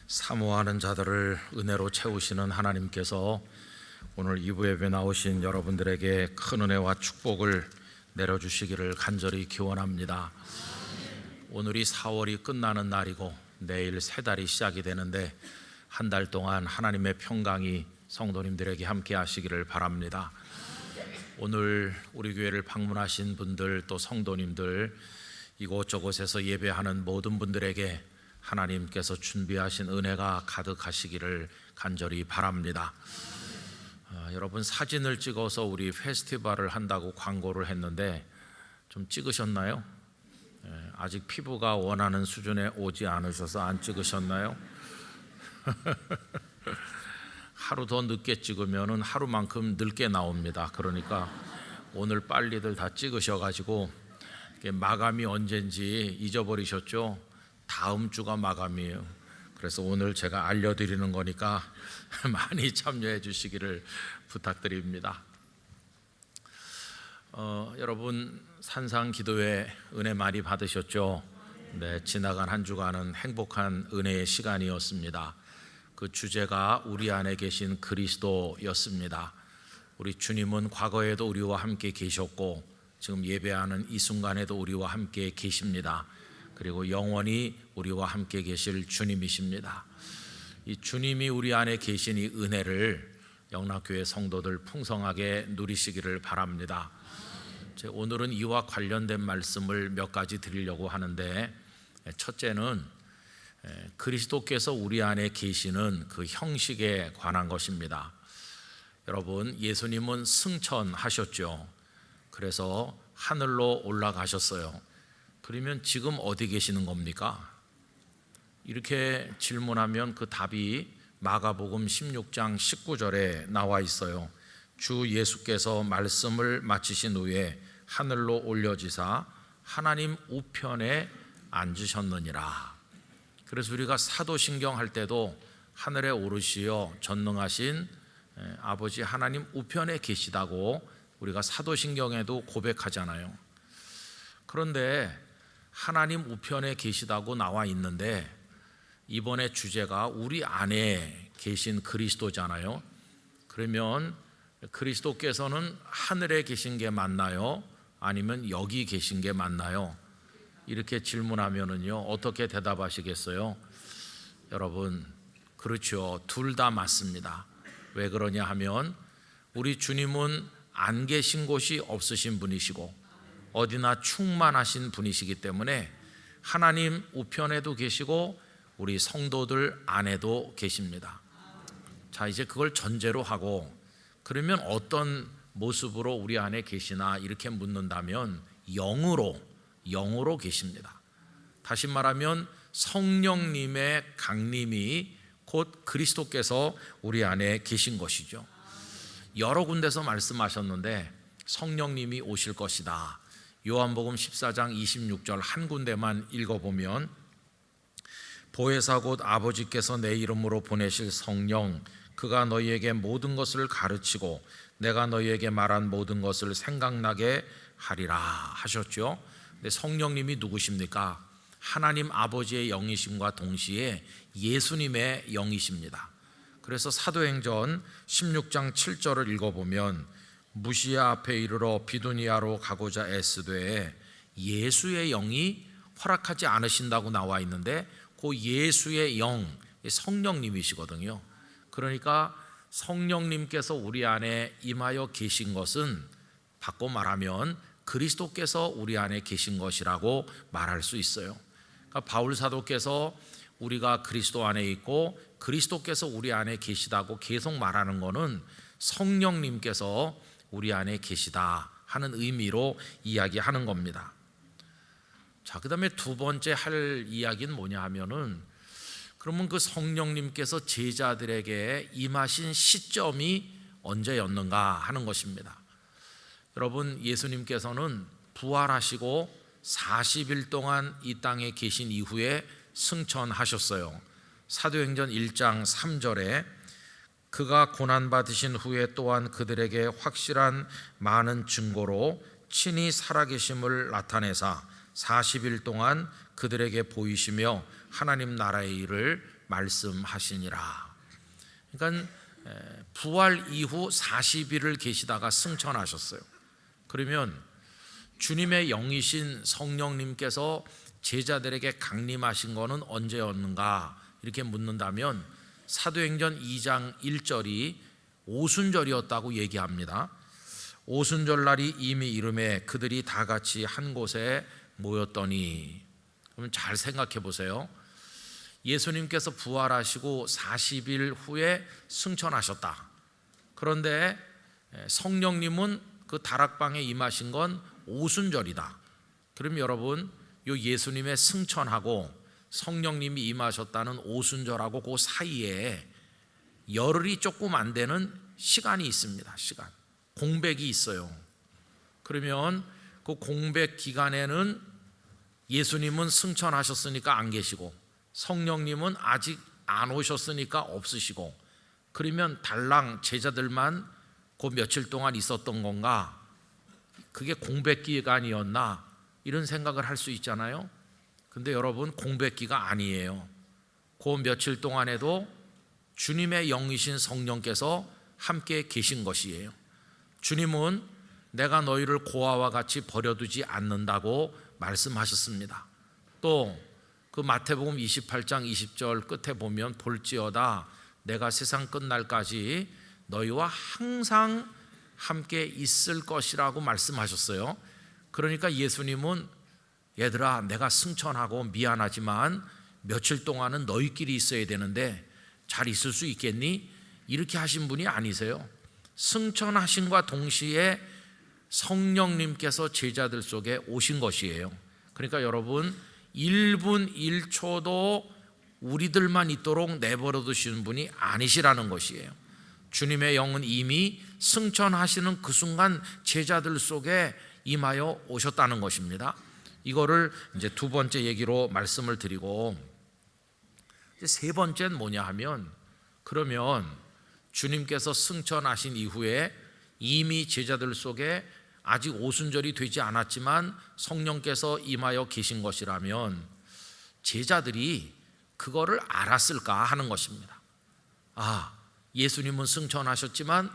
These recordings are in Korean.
사모하는 자들을 은혜로 채우시는 하나님께서 오늘 2부 예배 나오신 여러분들에게 큰 은혜와 축복을 내려주시기를 간절히 기원합니다. 오늘이 4월이 끝나는 날이고 내일 새 달이 시작이 되는데 한 달 동안 하나님의 평강이 성도님들에게 함께 하시기를 바랍니다. 오늘 우리 교회를 방문하신 분들 또 성도님들 이곳저곳에서 예배하는 모든 분들에게 하나님께서 준비하신 은혜가 가득하시기를 간절히 바랍니다. 여러분 사진을 찍어서 우리 페스티벌을 한다고 광고를 했는데 좀 찍으셨나요? 아직 피부가 원하는 수준에 오지 않으셔서 안 찍으셨나요? 하루 더 늦게 찍으면 하루만큼 늦게 나옵니다. 그러니까 오늘 빨리들 다 찍으셔가지고 마감이 언젠지 잊어버리셨죠? 다음 주가 마감이에요. 그래서 오늘 제가 알려드리는 거니까 많이 참여해 주시기를 부탁드립니다. 여러분 산상기도회 은혜 많이 받으셨죠? 네, 지나간 한 주간은 행복한 은혜의 시간이었습니다. 그 주제가 우리 안에 계신 그리스도였습니다. 우리 주님은 과거에도 우리와 함께 계셨고 지금 예배하는 이 순간에도 우리와 함께 계십니다. 그리고 영원히 우리와 함께 계실 주님이십니다. 이 주님이 우리 안에 계신 이 은혜를 영락교회 성도들 풍성하게 누리시기를 바랍니다. 오늘은 이와 관련된 말씀을 몇 가지 드리려고 하는데, 첫째는 그리스도께서 우리 안에 계시는 그 형식에 관한 것입니다. 여러분, 예수님은 승천하셨죠. 그래서 하늘로 올라가셨어요. 그러면 지금 어디 계시는 겁니까? 이렇게 질문하면 그 답이 마가복음 16장 19절에 나와 있어요. 주 예수께서 말씀을 마치신 후에 하늘로 올려지사 하나님 우편에 앉으셨느니라. 그래서 우리가 사도신경 할 때도 하늘에 오르시어 전능하신 아버지 하나님 우편에 계시다고 우리가 사도신경에도 고백하잖아요. 그런데 하나님 우편에 계시다고 나와 있는데 이번에 주제가 우리 안에 계신 그리스도잖아요. 그러면 그리스도께서는 하늘에 계신 게 맞나요? 아니면 여기 계신 게 맞나요? 이렇게 질문하면은요 어떻게 대답하시겠어요? 여러분, 그렇죠. 둘 다 맞습니다. 왜 그러냐 하면 우리 주님은 안 계신 곳이 없으신 분이시고 어디나 충만하신 분이시기 때문에 하나님 우편에도 계시고 우리 성도들 안에도 계십니다. 자, 이제 그걸 전제로 하고 그러면 어떤 모습으로 우리 안에 계시나 이렇게 묻는다면 영으로 계십니다. 다시 말하면 성령님의 강림이 곧 그리스도께서 우리 안에 계신 것이죠. 여러 군데서 말씀하셨는데 성령님이 오실 것이다. 요한복음 14장 26절 한 군데만 읽어보면 보혜사 곧 아버지께서 내 이름으로 보내실 성령 그가 너희에게 모든 것을 가르치고 내가 너희에게 말한 모든 것을 생각나게 하리라 하셨죠. 근데 성령님이 누구십니까? 하나님 아버지의 영이심과 동시에 예수님의 영이십니다. 그래서 사도행전 16장 7절을 읽어보면 무시야 앞에 이르러 비두니아로 가고자 애쓰되 예수의 영이 허락하지 않으신다고 나와 있는데 그 예수의 영, 성령님이시거든요. 그러니까 성령님께서 우리 안에 임하여 계신 것은 바꿔 말하면 그리스도께서 우리 안에 계신 것이라고 말할 수 있어요. 그러니까 바울 사도께서 우리가 그리스도 안에 있고 그리스도께서 우리 안에 계시다고 계속 말하는 것은 성령님께서 우리 안에 계시다 하는 의미로 이야기하는 겁니다. 자, 그 다음에 두 번째 할 이야기는 뭐냐 하면은 그러면 그 성령님께서 제자들에게 임하신 시점이 언제였는가 하는 것입니다. 여러분, 예수님께서는 부활하시고 40일 동안 이 땅에 계신 이후에 승천하셨어요. 사도행전 1장 3절에 그가 고난받으신 후에 또한 그들에게 확실한 많은 증거로 친히 살아계심을 나타내사 40일 동안 그들에게 보이시며 하나님 나라의 일을 말씀하시니라. 그러니까 부활 이후 40일을 계시다가 승천하셨어요. 그러면 주님의 영이신 성령님께서 제자들에게 강림하신 것은 언제였는가 이렇게 묻는다면 사도행전 2장 1절이 오순절이었다고 얘기합니다. 오순절 날이 이미 이름에 그들이 다 같이 한 곳에 모였더니, 그러면 잘 생각해 보세요. 예수님께서 부활하시고 40일 후에 승천하셨다. 그런데 성령님은 그 다락방에 임하신 건 오순절이다. 그럼 여러분, 요 예수님의 승천하고 성령님이 임하셨다는 오순절하고 그 사이에 열흘이 조금 안 되는 시간이 있습니다. 시간, 공백이 있어요. 그러면 그 공백 기간에는 예수님은 승천하셨으니까 안 계시고 성령님은 아직 안 오셨으니까 없으시고, 그러면 달랑 제자들만 그 며칠 동안 있었던 건가? 그게 공백 기간이었나? 이런 생각을 할 수 있잖아요. 근데 여러분, 공백기가 아니에요. 그 며칠 동안에도 주님의 영이신 성령께서 함께 계신 것이에요. 주님은 내가 너희를 고아와 같이 버려두지 않는다고 말씀하셨습니다. 또 그 마태복음 28장 20절 끝에 보면 볼지어다 내가 세상 끝날까지 너희와 항상 함께 있을 것이라고 말씀하셨어요. 그러니까 예수님은 얘들아, 내가 승천하고 미안하지만 며칠 동안은 너희끼리 있어야 되는데 잘 있을 수 있겠니? 이렇게 하신 분이 아니세요. 승천하신과 동시에 성령님께서 제자들 속에 오신 것이에요. 그러니까 여러분, 1분 1초도 우리들만 있도록 내버려 두시는 분이 아니시라는 것이에요. 주님의 영은 이미 승천하시는 그 순간 제자들 속에 임하여 오셨다는 것입니다. 이거를 이제 두 번째 얘기로 말씀을 드리고, 이제 세 번째는 뭐냐 하면, 그러면 주님께서 승천하신 이후에 이미 제자들 속에 아직 오순절이 되지 않았지만 성령께서 임하여 계신 것이라면 제자들이 그거를 알았을까 하는 것입니다. 아, 예수님은 승천하셨지만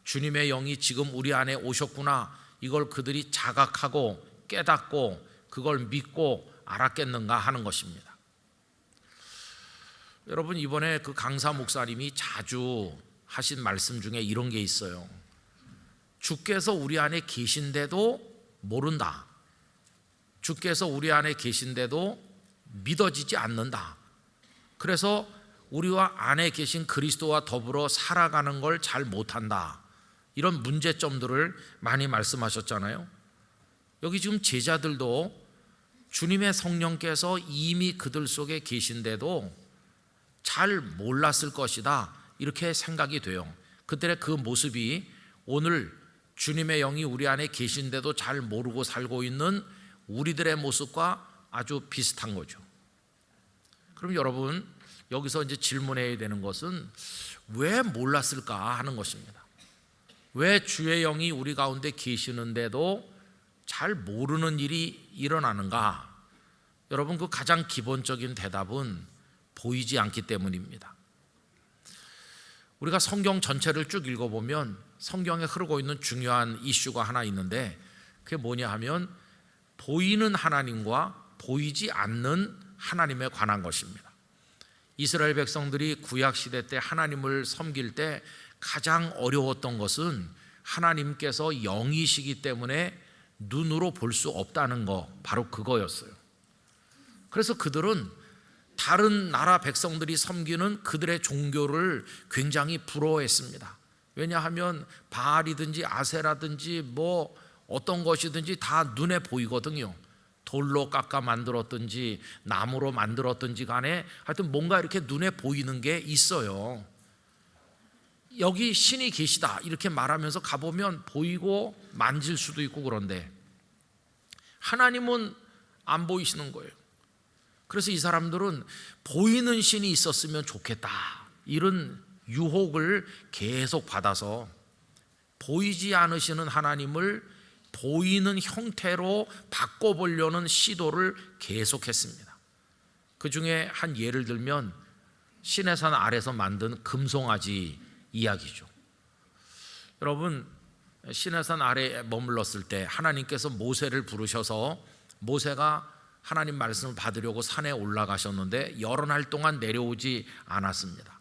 주님의 영이 지금 우리 안에 오셨구나, 이걸 그들이 자각하고 깨닫고 그걸 믿고 알았겠는가 하는 것입니다. 여러분, 이번에 그 강사 목사님이 자주 하신 말씀 중에 이런 게 있어요. 주께서 우리 안에 계신데도 모른다. 주께서 우리 안에 계신데도 믿어지지 않는다. 그래서 우리와 안에 계신 그리스도와 더불어 살아가는 걸 잘 못한다. 이런 문제점들을 많이 말씀하셨잖아요. 여기 지금 제자들도 주님의 성령께서 이미 그들 속에 계신데도 잘 몰랐을 것이다, 이렇게 생각이 돼요. 그들의 그 모습이 오늘 주님의 영이 우리 안에 계신데도 잘 모르고 살고 있는 우리들의 모습과 아주 비슷한 거죠. 그럼 여러분, 여기서 이제 질문해야 되는 것은 왜 몰랐을까 하는 것입니다. 왜 주의 영이 우리 가운데 계시는데도 잘 모르는 일이 일어나는가? 여러분, 그 가장 기본적인 대답은 보이지 않기 때문입니다. 우리가 성경 전체를 쭉 읽어보면 성경에 흐르고 있는 중요한 이슈가 하나 있는데, 그게 뭐냐 하면 보이는 하나님과 보이지 않는 하나님에 관한 것입니다. 이스라엘 백성들이 구약시대 때 하나님을 섬길 때 가장 어려웠던 것은 하나님께서 영이시기 때문에 눈으로 볼 수 없다는 거, 바로 그거였어요. 그래서 그들은 다른 나라 백성들이 섬기는 그들의 종교를 굉장히 부러워했습니다. 왜냐하면 바알이든지 아세라든지 뭐 어떤 것이든지 다 눈에 보이거든요. 돌로 깎아 만들었든지 나무로 만들었든지 간에 하여튼 뭔가 이렇게 눈에 보이는 게 있어요. 여기 신이 계시다 이렇게 말하면서 가보면 보이고 만질 수도 있고, 그런데 하나님은 안 보이시는 거예요. 그래서 이 사람들은 보이는 신이 있었으면 좋겠다, 이런 유혹을 계속 받아서 보이지 않으시는 하나님을 보이는 형태로 바꿔보려는 시도를 계속했습니다. 그 중에 한 예를 들면 시내산 아래서 만든 금송아지 이야기죠. 여러분, 시내산 아래에 머물렀을 때 하나님께서 모세를 부르셔서 모세가 하나님 말씀을 받으려고 산에 올라가셨는데 여러 날 동안 내려오지 않았습니다.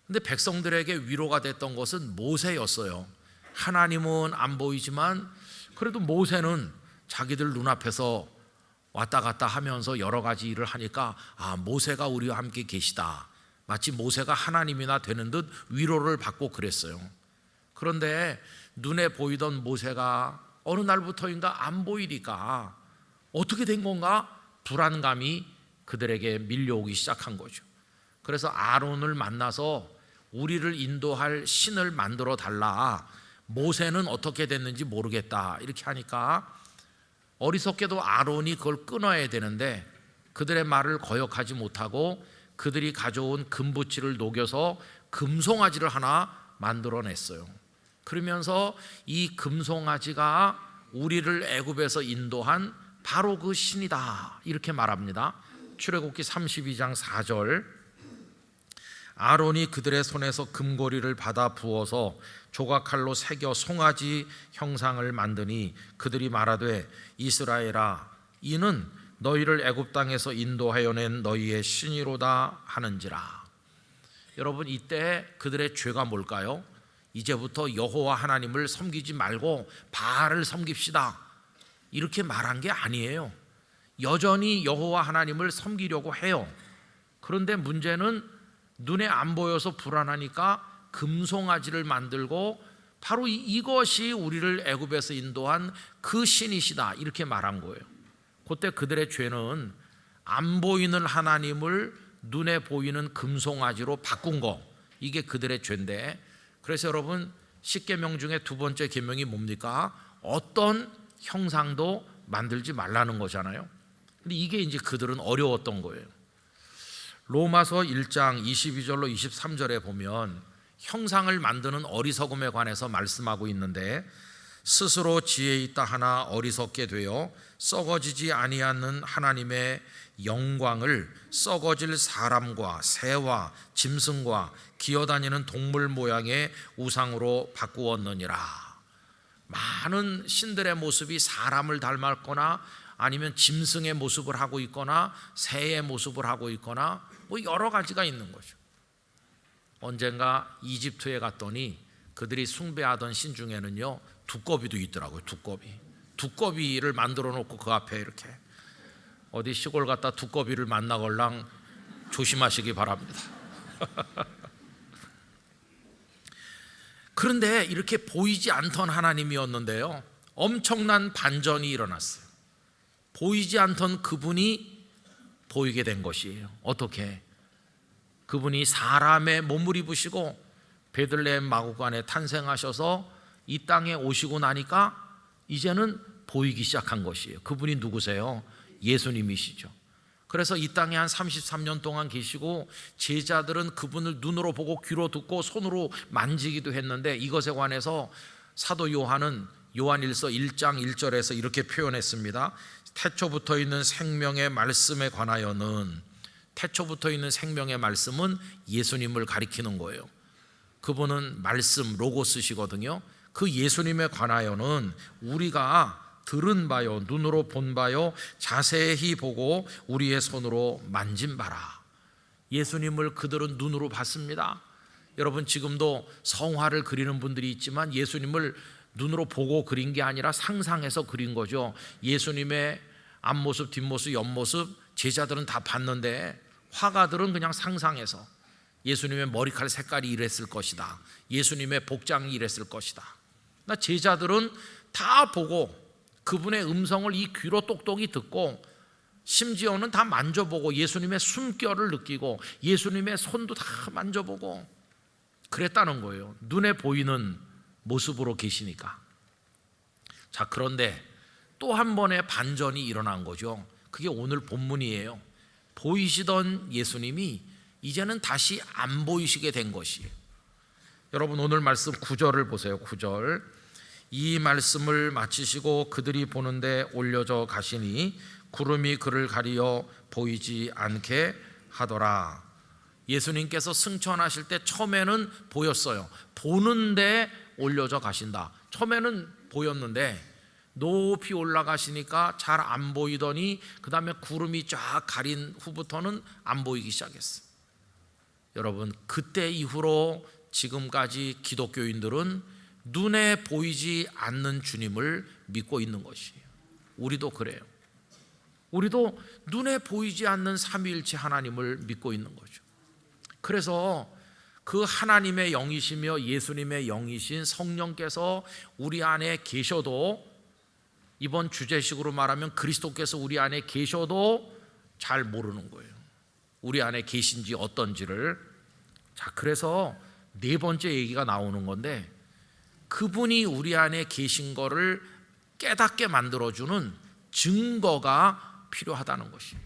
근데 백성들에게 위로가 됐던 것은 모세였어요. 하나님은 안 보이지만 그래도 모세는 자기들 눈앞에서 왔다 갔다 하면서 여러 가지 일을 하니까 모세가 우리와 함께 계시다, 마치 모세가 하나님이나 되는 듯 위로를 받고 그랬어요. 그런데 눈에 보이던 모세가 어느 날부터인가 안 보이니까 어떻게 된 건가? 불안감이 그들에게 밀려오기 시작한 거죠. 그래서 아론을 만나서 우리를 인도할 신을 만들어 달라, 모세는 어떻게 됐는지 모르겠다, 이렇게 하니까 어리석게도 아론이 그걸 끊어야 되는데 그들의 말을 거역하지 못하고 그들이 가져온 금붙이를 녹여서 금송아지를 하나 만들어냈어요. 그러면서 이 금송아지가 우리를 애굽에서 인도한 바로 그 신이다, 이렇게 말합니다. 출애굽기 32장 4절, 아론이 그들의 손에서 금고리를 받아 부어서 조각칼로 새겨 송아지 형상을 만드니 그들이 말하되 이스라엘아, 이는 너희를 애굽 땅에서 인도하여 낸 너희의 신이로다 하는지라. 여러분, 이때 그들의 죄가 뭘까요? 이제부터 여호와 하나님을 섬기지 말고 바알을 섬깁시다, 이렇게 말한 게 아니에요. 여전히 여호와 하나님을 섬기려고 해요. 그런데 문제는 눈에 안 보여서 불안하니까 금송아지를 만들고 바로 이것이 우리를 애굽에서 인도한 그 신이시다, 이렇게 말한 거예요. 그때 그들의 죄는 안 보이는 하나님을 눈에 보이는 금송아지로 바꾼 거, 이게 그들의 죄인데, 그래서 여러분, 십계명 중에 두 번째 계명이 뭡니까? 어떤 형상도 만들지 말라는 거잖아요. 근데 이게 이제 그들은 어려웠던 거예요. 로마서 1장 22절로 23절에 보면 형상을 만드는 어리석음에 관해서 말씀하고 있는데, 스스로 지혜 있다 하나 어리석게 되어 썩어지지 아니하는 하나님의 영광을 썩어질 사람과 새와 짐승과 기어다니는 동물 모양의 우상으로 바꾸었느니라. 많은 신들의 모습이 사람을 닮았거나 아니면 짐승의 모습을 하고 있거나 새의 모습을 하고 있거나 뭐 여러 가지가 있는 거죠. 언젠가 이집트에 갔더니 그들이 숭배하던 신 중에는요, 두꺼비도 있더라고요. 두꺼비를 만들어 놓고 그 앞에 이렇게, 어디 시골 갔다 두꺼비를 만나걸랑 조심하시기 바랍니다. 그런데 이렇게 보이지 않던 하나님이었는데요, 엄청난 반전이 일어났어요. 보이지 않던 그분이 보이게 된 것이에요. 어떻게? 그분이 사람의 몸을 입으시고 베들레헴 마구간에 탄생하셔서 이 땅에 오시고 나니까 이제는 보이기 시작한 것이에요. 그분이 누구세요? 예수님이시죠. 그래서 이 땅에 한 33년 동안 계시고 제자들은 그분을 눈으로 보고 귀로 듣고 손으로 만지기도 했는데, 이것에 관해서 사도 요한은 요한일서 1장 1절에서 이렇게 표현했습니다. 태초부터 있는 생명의 말씀에 관하여는, 태초부터 있는 생명의 말씀은 예수님을 가리키는 거예요. 그분은 말씀, 로고스시거든요. 그 예수님에 관하여는 우리가 들은 바요, 눈으로 본 바요, 자세히 보고 우리의 손으로 만진 바라. 예수님을 그들은 눈으로 봤습니다. 여러분, 지금도 성화를 그리는 분들이 있지만 예수님을 눈으로 보고 그린 게 아니라 상상해서 그린 거죠. 예수님의 앞모습, 뒷모습, 옆모습 제자들은 다 봤는데 화가들은 그냥 상상해서 예수님의 머리칼 색깔이 이랬을 것이다, 예수님의 복장이 이랬을 것이다. 나 제자들은 다 보고 그분의 음성을 이 귀로 똑똑히 듣고 심지어는 다 만져보고 예수님의 숨결을 느끼고 예수님의 손도 다 만져보고 그랬다는 거예요. 눈에 보이는 모습으로 계시니까. 자, 그런데 또 한 번의 반전이 일어난 거죠. 그게 오늘 본문이에요. 보이시던 예수님이 이제는 다시 안 보이시게 된 것이에요. 여러분, 오늘 말씀 9절을 보세요. 9절. 이 말씀을 마치시고 그들이 보는데 올려져 가시니 구름이 그를 가리어 보이지 않게 하더라. 예수님께서 승천하실 때 처음에는 보였어요. 보는데 올려져 가신다. 처음에는 보였는데 높이 올라가시니까 잘 안 보이더니 그 다음에 구름이 쫙 가린 후부터는 안 보이기 시작했어요. 여러분, 그때 이후로 지금까지 기독교인들은 눈에 보이지 않는 주님을 믿고 있는 것이에요. 우리도 그래요. 우리도 눈에 보이지 않는 삼위일체 하나님을 믿고 있는 거죠. 그래서 그 하나님의 영이시며 예수님의 영이신 성령께서 우리 안에 계셔도, 이번 주제식으로 말하면 그리스도께서 우리 안에 계셔도 잘 모르는 거예요. 우리 안에 계신지 어떤지를. 자, 그래서 네 번째 얘기가 나오는 건데, 그분이 우리 안에 계신 거를 깨닫게 만들어주는 증거가 필요하다는 것이에요.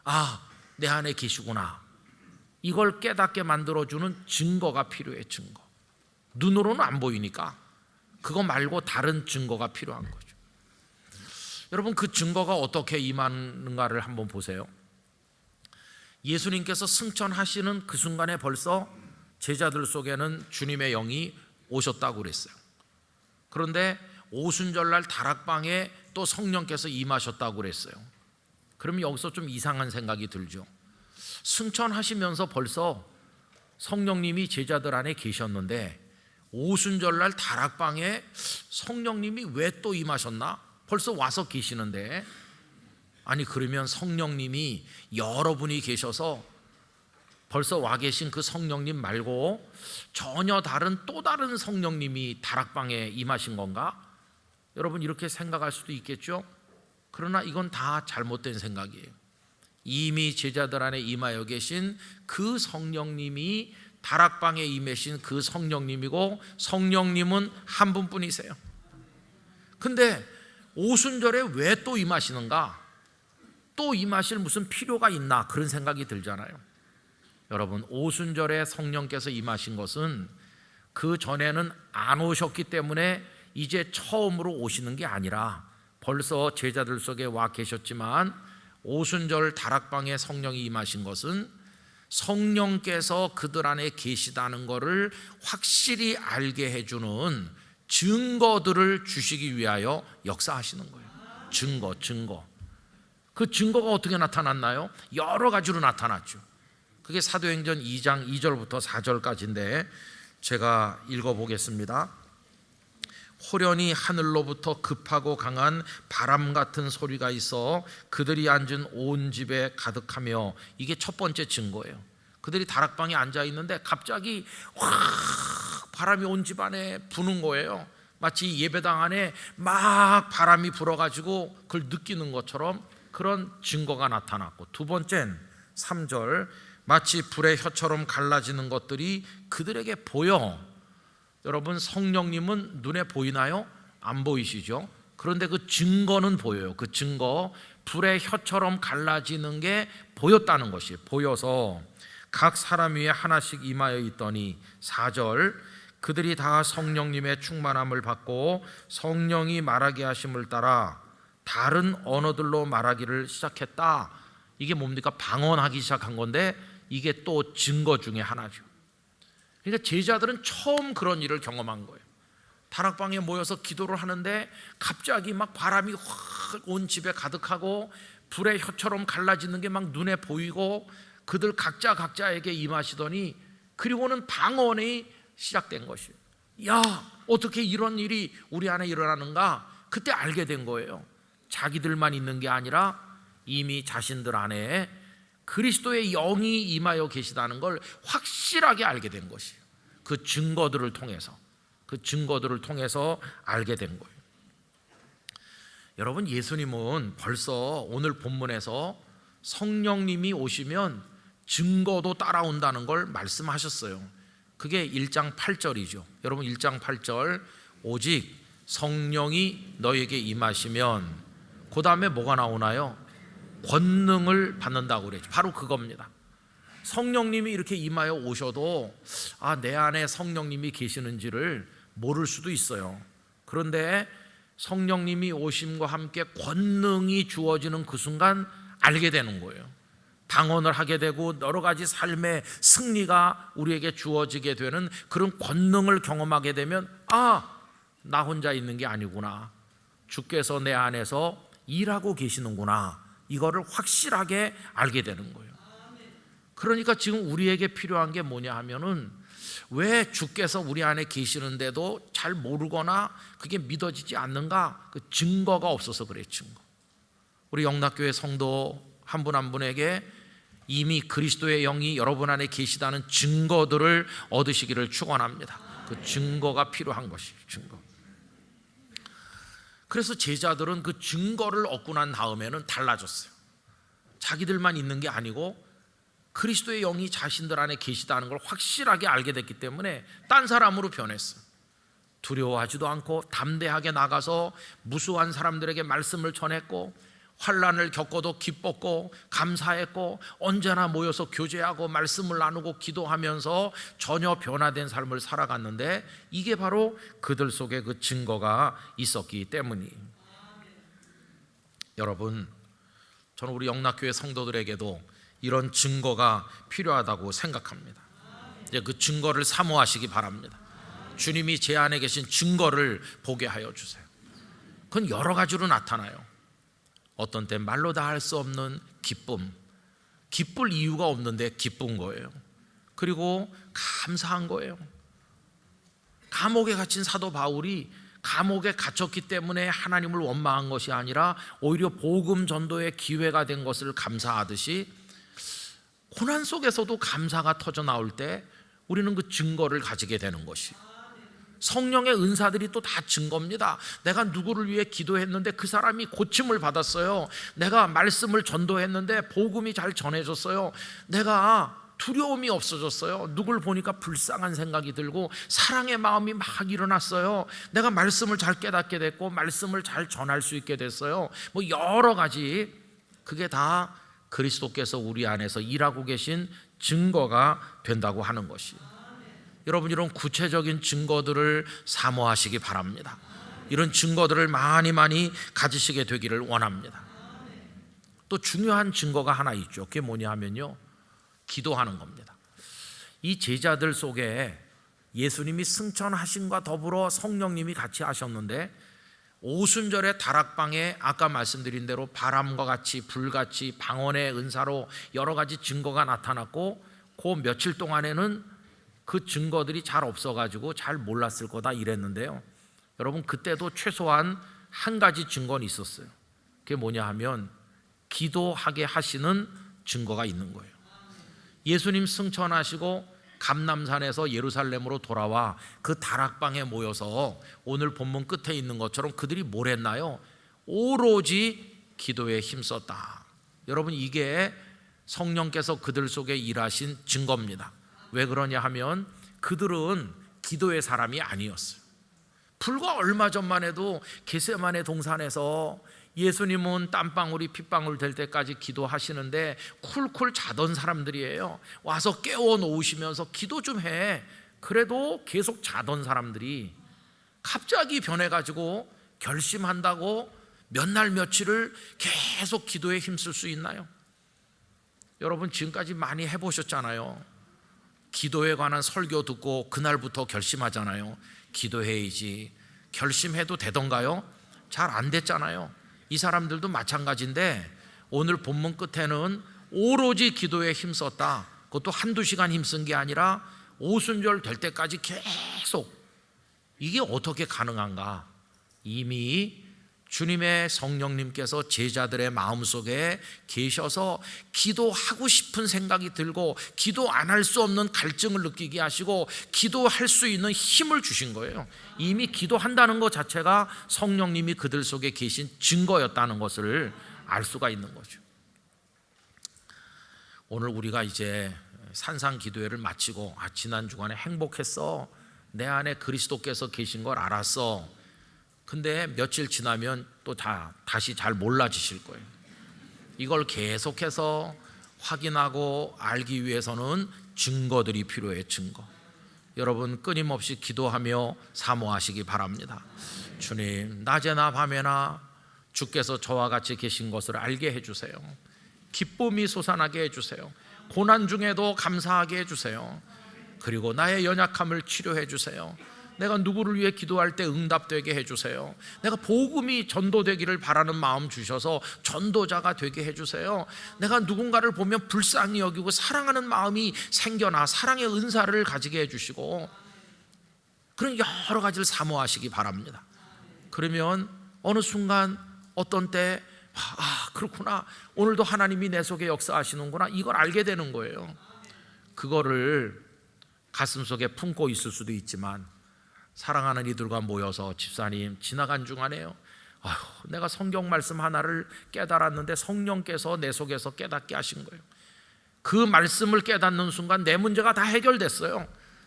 아, 내 안에 계시구나. 이걸 깨닫게 만들어주는 증거가 필요해. 증거. 눈으로는 안 보이니까 그거 말고 다른 증거가 필요한 거죠. 여러분, 그 증거가 어떻게 임하는가를 한번 보세요. 예수님께서 승천하시는 그 순간에 벌써 제자들 속에는 주님의 영이 오셨다고 그랬어요. 그런데 오순절날 다락방에 또 성령께서 임하셨다고 그랬어요. 그러면 여기서 좀 이상한 생각이 들죠. 승천하시면서 벌써 성령님이 제자들 안에 계셨는데 오순절날 다락방에 성령님이 왜 또 임하셨나? 벌써 와서 계시는데, 아니 그러면 성령님이 여러분이 계셔서 벌써 와 계신 그 성령님 말고 전혀 다른 또 다른 성령님이 다락방에 임하신 건가? 여러분, 이렇게 생각할 수도 있겠죠. 그러나 이건 다 잘못된 생각이에요. 이미 제자들 안에 임하여 계신 그 성령님이 다락방에 임하신 그 성령님이고, 성령님은 한 분뿐이세요. 근데 오순절에 왜 또 임하시는가? 또 임하실 무슨 필요가 있나? 그런 생각이 들잖아요. 여러분, 오순절에 성령께서 임하신 것은 그 전에는 안 오셨기 때문에 이제 처음으로 오시는 게 아니라 벌써 제자들 속에 와 계셨지만, 오순절 다락방에 성령이 임하신 것은 성령께서 그들 안에 계시다는 것을 확실히 알게 해주는 증거들을 주시기 위하여 역사하시는 거예요. 증거. 그 증거가 어떻게 나타났나요? 여러 가지로 나타났죠. 그게 사도행전 2장 2절부터 4절까지인데 제가 읽어보겠습니다. 호련히 하늘로부터 급하고 강한 바람 같은 소리가 있어 그들이 앉은 온 집에 가득하며, 이게 첫 번째 증거예요. 그들이 다락방에 앉아 있는데 갑자기 확 바람이 온 집 안에 부는 거예요. 마치 예배당 안에 막 바람이 불어가지고 그걸 느끼는 것처럼 그런 증거가 나타났고, 두 번째는 3절, 마치 불의 혀처럼 갈라지는 것들이 그들에게 보여. 여러분, 성령님은 눈에 보이나요? 안 보이시죠? 그런데 그 증거는 보여요. 그 증거, 불의 혀처럼 갈라지는 게 보였다는 것이 보여서 각 사람 위에 하나씩 임하여 있더니, 4절, 그들이 다 성령님의 충만함을 받고 성령이 말하게 하심을 따라 다른 언어들로 말하기를 시작했다. 이게 뭡니까? 방언하기 시작한 건데 이게 또 증거 중에 하나죠. 그러니까 제자들은 처음 그런 일을 경험한 거예요. 다락방에 모여서 기도를 하는데 갑자기 막 바람이 확 온 집에 가득하고 불의 혀처럼 갈라지는 게 막 눈에 보이고 그들 각자에게 임하시더니, 그리고는 방언이 시작된 것이에요. 야, 어떻게 이런 일이 우리 안에 일어나는가? 그때 알게 된 거예요. 자기들만 있는 게 아니라 이미 자신들 안에 그리스도의 영이 임하여 계시다는 걸 확실하게 알게 된 것이에요. 그 증거들을 통해서 알게 된 거예요. 여러분, 예수님은 벌써 오늘 본문에서 성령님이 오시면 증거도 따라온다는 걸 말씀하셨어요. 그게 1장 8절이죠. 여러분, 1장 8절, 오직 성령이 너에게 임하시면, 그 다음에 뭐가 나오나요? 권능을 받는다고 그랬죠. 바로 그겁니다. 성령님이 이렇게 임하여 오셔도 내 안에 성령님이 계시는지를 모를 수도 있어요. 그런데 성령님이 오심과 함께 권능이 주어지는 그 순간 알게 되는 거예요. 방언을 하게 되고 여러 가지 삶의 승리가 우리에게 주어지게 되는 그런 권능을 경험하게 되면 나 혼자 있는 게 아니구나, 주께서 내 안에서 일하고 계시는구나, 이거를 확실하게 알게 되는 거예요. 그러니까 지금 우리에게 필요한 게 뭐냐 하면은, 왜 주께서 우리 안에 계시는데도 잘 모르거나 그게 믿어지지 않는가? 그 증거가 없어서 그래. 증거. 우리 영락교회 성도 한 분 한 분에게 이미 그리스도의 영이 여러분 안에 계시다는 증거들을 얻으시기를 축원합니다. 그 증거가 필요한 것이에요. 증거. 그래서 제자들은 그 증거를 얻고 난 다음에는 달라졌어요. 자기들만 있는 게 아니고 그리스도의 영이 자신들 안에 계시다는 걸 확실하게 알게 됐기 때문에 딴 사람으로 변했어요. 두려워하지도 않고 담대하게 나가서 무수한 사람들에게 말씀을 전했고, 환난을 겪어도 기뻤고 감사했고, 언제나 모여서 교제하고 말씀을 나누고 기도하면서 전혀 변화된 삶을 살아갔는데, 이게 바로 그들 속에 그 증거가 있었기 때문이에요. 여러분, 저는 우리 영락교회 성도들에게도 이런 증거가 필요하다고 생각합니다. 이제 그 증거를 사모하시기 바랍니다. 주님이 제 안에 계신 증거를 보게 하여 주세요. 그건 여러 가지로 나타나요. 어떤 때 말로 다 할 수 없는 기쁨, 기쁠 이유가 없는데 기쁜 거예요. 그리고 감사한 거예요. 감옥에 갇힌 사도 바울이 감옥에 갇혔기 때문에 하나님을 원망한 것이 아니라 오히려 복음 전도의 기회가 된 것을 감사하듯이, 고난 속에서도 감사가 터져 나올 때 우리는 그 증거를 가지게 되는 것이, 성령의 은사들이 또 다 증거입니다. 내가 누구를 위해 기도했는데 그 사람이 고침을 받았어요. 내가 말씀을 전도했는데 복음이 잘 전해졌어요. 내가 두려움이 없어졌어요. 누굴 보니까 불쌍한 생각이 들고 사랑의 마음이 막 일어났어요. 내가 말씀을 잘 깨닫게 됐고 말씀을 잘 전할 수 있게 됐어요. 뭐 여러 가지, 그게 다 그리스도께서 우리 안에서 일하고 계신 증거가 된다고 하는 것이에요. 여러분, 이런 구체적인 증거들을 사모하시기 바랍니다. 이런 증거들을 많이 가지시게 되기를 원합니다. 또 중요한 증거가 하나 있죠. 그게 뭐냐 하면요, 기도하는 겁니다. 이 제자들 속에 예수님이 승천하심과 더불어 성령님이 같이 하셨는데, 오순절의 다락방에 아까 말씀드린 대로 바람과 같이 불같이 방언의 은사로 여러 가지 증거가 나타났고, 그 며칠 동안에는 그 증거들이 잘 없어가지고 잘 몰랐을 거다 이랬는데요, 여러분, 그때도 최소한 한 가지 증거는 있었어요. 그게 뭐냐 하면 기도하게 하시는 증거가 있는 거예요. 예수님 승천하시고 감람산에서 예루살렘으로 돌아와 그 다락방에 모여서 오늘 본문 끝에 있는 것처럼 그들이 뭘 했나요? 오로지 기도에 힘썼다. 여러분, 이게 성령께서 그들 속에 일하신 증거입니다. 왜 그러냐 하면 그들은 기도의 사람이 아니었어요. 불과 얼마 전만 해도 겟세마네 동산에서 예수님은 땀방울이 핏방울 될 때까지 기도하시는데 쿨쿨 자던 사람들이에요. 와서 깨워 놓으시면서 기도 좀 해. 그래도 계속 자던 사람들이 갑자기 변해가지고 결심한다고 몇 날 며칠을 계속 기도에 힘쓸 수 있나요? 여러분, 지금까지 많이 해보셨잖아요. 기도에 관한 설교 듣고 그날부터 결심하잖아요. 기도해야지. 결심해도 되던가요? 잘 안 됐잖아요. 이 사람들도 마찬가지인데, 오늘 본문 끝에는 오로지 기도에 힘썼다. 그것도 한두 시간 힘쓴 게 아니라 오순절 될 때까지 계속. 이게 어떻게 가능한가? 이미 주님의 성령님께서 제자들의 마음속에 계셔서 기도하고 싶은 생각이 들고 기도 안 할 수 없는 갈증을 느끼게 하시고 기도할 수 있는 힘을 주신 거예요. 이미 기도한다는 것 자체가 성령님이 그들 속에 계신 증거였다는 것을 알 수가 있는 거죠. 오늘 우리가 이제 산상기도회를 마치고 지난 주간에 행복했어, 내 안에 그리스도께서 계신 걸 알았어. 근데 며칠 지나면 또 다시 잘 몰라지실 거예요. 이걸 계속해서 확인하고 알기 위해서는 증거들이 필요해요. 증거. 여러분, 끊임없이 기도하며 사모하시기 바랍니다. 주님, 낮에나 밤에나 주께서 저와 같이 계신 것을 알게 해주세요. 기쁨이 솟아나게 해주세요. 고난 중에도 감사하게 해주세요. 그리고 나의 연약함을 치료해 주세요. 내가 누구를 위해 기도할 때 응답되게 해주세요. 내가 복음이 전도되기를 바라는 마음 주셔서 전도자가 되게 해주세요. 내가 누군가를 보면 불쌍히 여기고 사랑하는 마음이 생겨나 사랑의 은사를 가지게 해주시고, 그런 여러 가지를 사모하시기 바랍니다. 그러면 어느 순간 어떤 때 그렇구나, 오늘도 하나님이 내 속에 역사하시는구나, 이걸 알게 되는 거예요. 그거를 가슴속에 품고 있을 수도 있지만, 사랑하는 이들과 모여서 집사님 지나간 중간에요, 내가 성경 말씀 하나를 깨달았는데 성령께서 내 속에서 깨닫게 하신 거예요. 그 말씀을 깨닫는 순간 내 문제가 다 해결됐어요.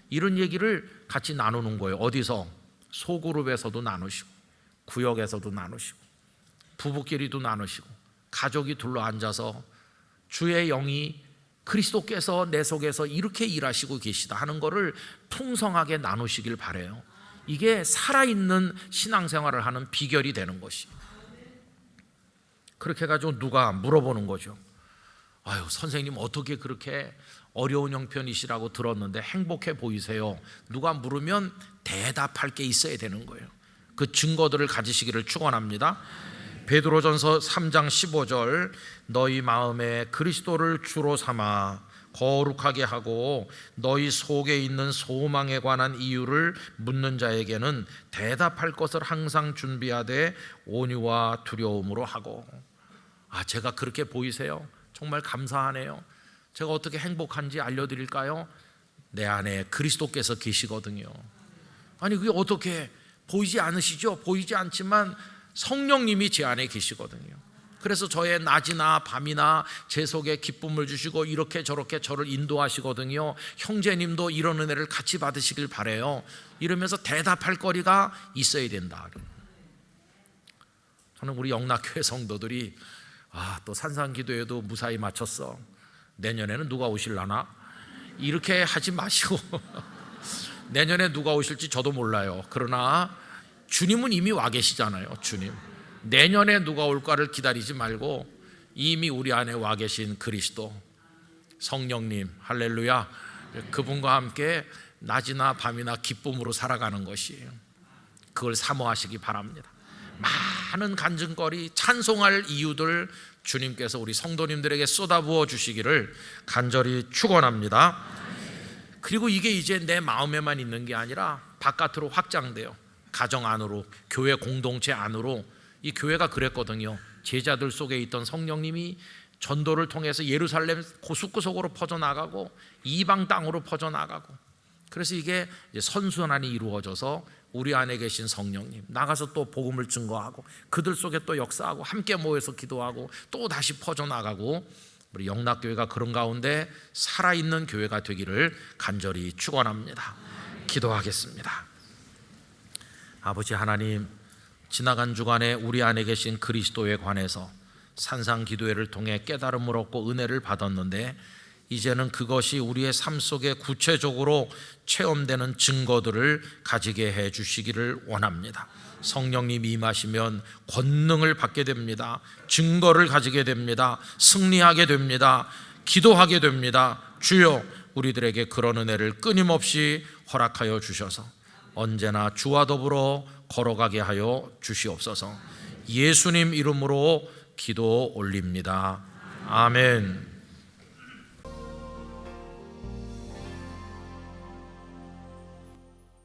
이런 얘기를 같이 나누는 거예요. 어디서? 소그룹에서도 나누시고, 구역에서도 나누시고, 부부끼리도 나누시고, 가족이 둘러앉아서 주의 영이 그리스도께서 내 속에서 이렇게 일하시고 계시다 하는 것을 풍성하게 나누시길 바라요. 이게 살아있는 신앙생활을 하는 비결이 되는 것이. 그렇게 해가지고 누가 물어보는 거죠. 선생님 어떻게 그렇게 어려운 형편이시라고 들었는데 행복해 보이세요? 누가 물으면 대답할 게 있어야 되는 거예요. 그 증거들을 가지시기를 축원합니다. 베드로전서 3장 15절, 너희 마음에 그리스도를 주로 삼아 거룩하게 하고 너희 속에 있는 소망에 관한 이유를 묻는 자에게는 대답할 것을 항상 준비하되 온유와 두려움으로 하고. 제가 그렇게 보이세요? 정말 감사하네요. 제가 어떻게 행복한지 알려드릴까요? 내 안에 그리스도께서 계시거든요. 아니 그게 어떻게 보이지 않으시죠? 보이지 않지만 성령님이 제 안에 계시거든요. 그래서 저의 낮이나 밤이나 제 속에 기쁨을 주시고 이렇게 저렇게 저를 인도하시거든요. 형제님도 이런 은혜를 같이 받으시길 바라요. 이러면서 대답할 거리가 있어야 된다. 저는 우리 영락교회 성도들이 또 산상기도회도 무사히 마쳤어, 내년에는 누가 오실라나, 이렇게 하지 마시고 내년에 누가 오실지 저도 몰라요. 그러나 주님은 이미 와 계시잖아요. 주님, 내년에 누가 올까를 기다리지 말고 이미 우리 안에 와 계신 그리스도 성령님, 할렐루야, 그분과 함께 낮이나 밤이나 기쁨으로 살아가는 것이에요. 그걸 사모하시기 바랍니다. 많은 간증거리, 찬송할 이유들 주님께서 우리 성도님들에게 쏟아부어 주시기를 간절히 축원합니다. 그리고 이게 이제 내 마음에만 있는 게 아니라 바깥으로 확장돼요. 가정 안으로, 교회 공동체 안으로. 이 교회가 그랬거든요. 제자들 속에 있던 성령님이 전도를 통해서 예루살렘 구석구석으로 퍼져나가고 이방 땅으로 퍼져나가고, 그래서 이게 선순환이 이루어져서 우리 안에 계신 성령님 나가서 또 복음을 증거하고 그들 속에 또 역사하고 함께 모여서 기도하고 또 다시 퍼져나가고, 우리 영락교회가 그런 가운데 살아있는 교회가 되기를 간절히 축원합니다. 기도하겠습니다. 아버지 하나님, 지나간 주간에 우리 안에 계신 그리스도에 관해서 산상기도회를 통해 깨달음을 얻고 은혜를 받았는데, 이제는 그것이 우리의 삶 속에 구체적으로 체험되는 증거들을 가지게 해 주시기를 원합니다. 성령님이 임하시면 권능을 받게 됩니다. 증거를 가지게 됩니다. 승리하게 됩니다. 기도하게 됩니다. 주여, 우리들에게 그런 은혜를 끊임없이 허락하여 주셔서 언제나 주와 더불어 걸어가게 하여 주시옵소서. 예수님 이름으로 기도 올립니다. 아멘.